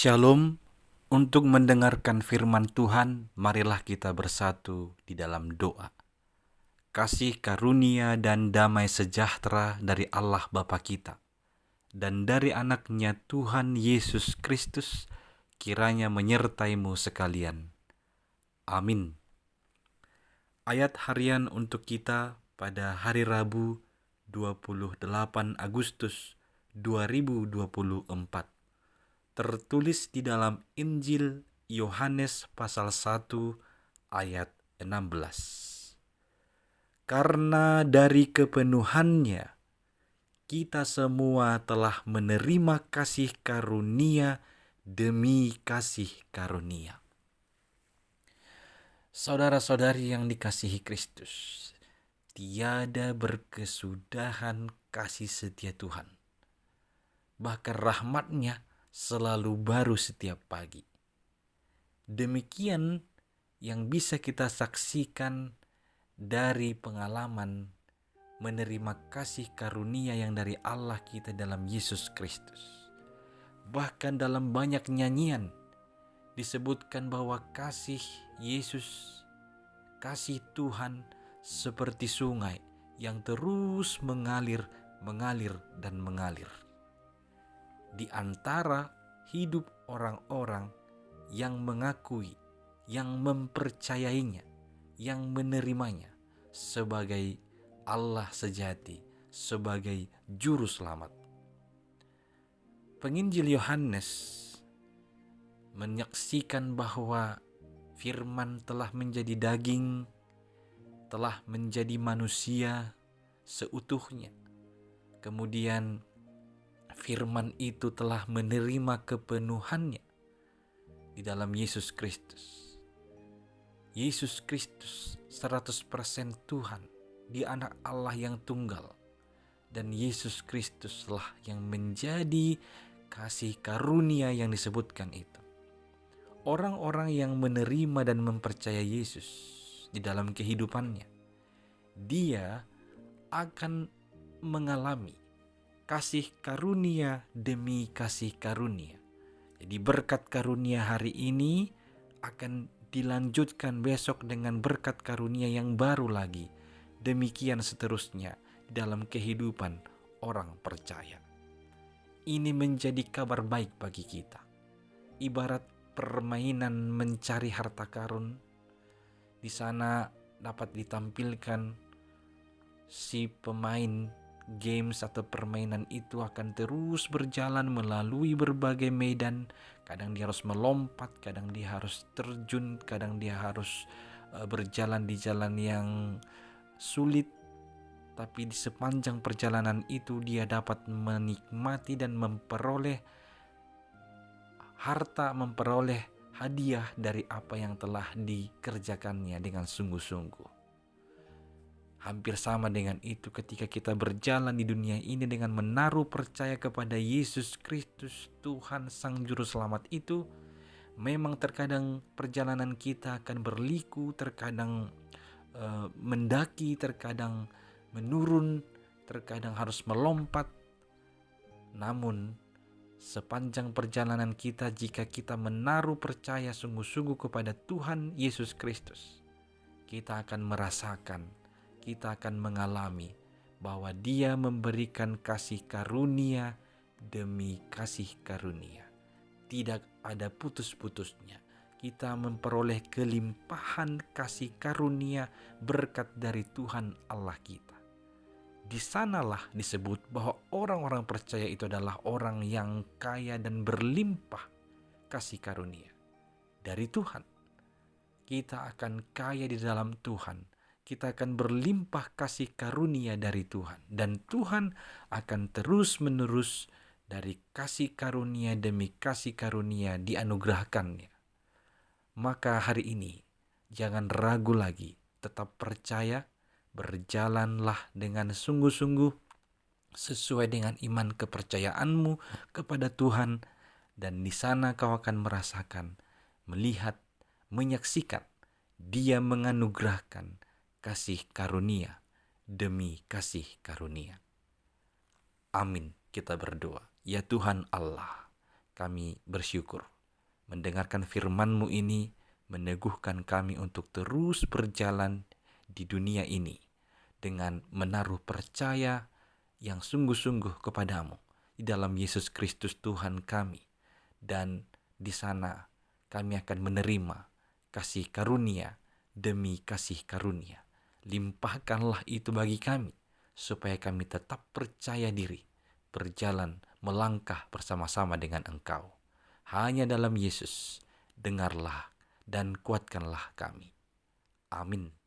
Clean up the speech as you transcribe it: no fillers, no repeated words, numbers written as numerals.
Shalom. Untuk mendengarkan firman Tuhan, marilah kita bersatu di dalam doa. Kasih karunia dan damai sejahtera dari Allah Bapa kita dan dari anaknya Tuhan Yesus Kristus kiranya menyertaimu sekalian. Amin. Ayat harian untuk kita pada hari Rabu 28 Agustus 2024. Tertulis di dalam Injil Yohanes pasal 1 ayat 16. Karena dari kepenuhannya kita semua telah menerima kasih karunia demi kasih karunia. Saudara-saudari yang dikasihi Kristus, tiada berkesudahan kasih setia Tuhan. Bahkan rahmat-Nya selalu baru setiap pagi. Demikian yang bisa kita saksikan dari pengalaman menerima kasih karunia yang dari Allah kita dalam Yesus Kristus. Bahkan dalam banyak nyanyian disebutkan bahwa kasih Yesus, kasih Tuhan seperti sungai yang terus mengalir dan mengalir. Di antara hidup orang-orang yang mengakui, yang mempercayainya, yang menerimanya sebagai Allah sejati, sebagai juru selamat. Penginjil Yohanes menyaksikan bahwa firman telah menjadi daging, telah menjadi manusia seutuhnya. Kemudian firman itu telah menerima kepenuhannya di dalam Yesus Kristus. Yesus Kristus 100% Tuhan, Dia anak Allah yang tunggal. Dan Yesus Kristuslah yang menjadi kasih karunia yang disebutkan itu. Orang-orang yang menerima dan mempercaya Yesus di dalam kehidupannya, dia akan mengalami kasih karunia demi kasih karunia. Jadi berkat karunia hari ini akan dilanjutkan besok dengan berkat karunia yang baru lagi. Demikian seterusnya dalam kehidupan orang percaya. Ini menjadi kabar baik bagi kita. Ibarat permainan mencari harta karun. Di sana dapat ditampilkan si pemain games atau permainan itu akan terus berjalan melalui berbagai medan. Kadang dia harus melompat, kadang dia harus terjun, kadang dia harus berjalan di jalan yang sulit. Tapi di sepanjang perjalanan itu dia dapat menikmati dan memperoleh harta, memperoleh hadiah dari apa yang telah dikerjakannya dengan sungguh-sungguh. Hampir sama dengan itu ketika kita berjalan di dunia ini dengan menaruh percaya kepada Yesus Kristus, Tuhan Sang Juru Selamat itu, memang terkadang perjalanan kita akan berliku, terkadang mendaki, terkadang menurun, terkadang harus melompat. Namun sepanjang perjalanan kita, jika kita menaruh percaya sungguh-sungguh kepada Tuhan Yesus Kristus, kita akan merasakan, kita akan mengalami bahwa Dia memberikan kasih karunia demi kasih karunia. Tidak ada putus-putusnya. Kita memperoleh kelimpahan kasih karunia berkat dari Tuhan Allah kita. Di sanalah disebut bahwa orang-orang percaya itu adalah orang yang kaya dan berlimpah kasih karunia dari Tuhan. Kita akan kaya di dalam Tuhan. Kita akan berlimpah kasih karunia dari Tuhan. Dan Tuhan akan terus-menerus dari kasih karunia demi kasih karunia dianugerahkannya. Maka hari ini jangan ragu lagi, tetap percaya, berjalanlah dengan sungguh-sungguh sesuai dengan iman kepercayaanmu kepada Tuhan. Dan di sana kau akan merasakan, melihat, menyaksikan Dia menganugerahkan kasih karunia demi kasih karunia. Amin. Kita berdoa. Ya Tuhan Allah, kami bersyukur. Mendengarkan firman-Mu ini meneguhkan kami untuk terus berjalan di dunia ini dengan menaruh percaya yang sungguh-sungguh kepadamu di dalam Yesus Kristus Tuhan kami. Dan di sana kami akan menerima kasih karunia demi kasih karunia. Limpahkanlah itu bagi kami, supaya kami tetap percaya diri, berjalan melangkah bersama-sama dengan Engkau. Hanya dalam Yesus, dengarlah dan kuatkanlah kami. Amin.